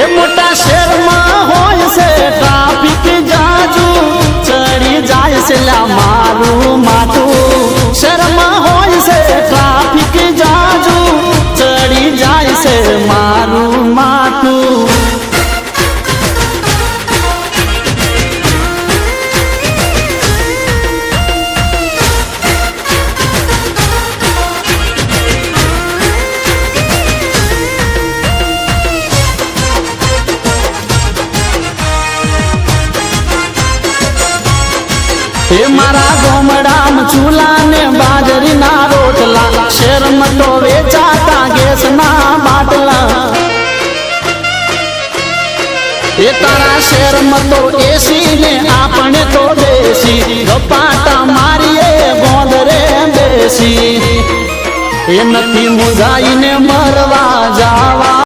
એ મોટા શહેરમાં હોય છે ટ્રાફિક જાજુ ચડી જાય છે લા મારું માથું શહેરમાં હોય છે ટ્રાફિક જાજુ ચડી જાય છે મારું માથું એ મારા ગોમડામાં ચૂલા ને બાજરીના રોટલા શહેરમાં તો વેચાતા ગેસના બાટલા એ તારા શહેરમાં તો એસી ને આપણે તો દેશી ગપાટા મારીએ ગોંદરે બેસી એ નથી મુંજાઈને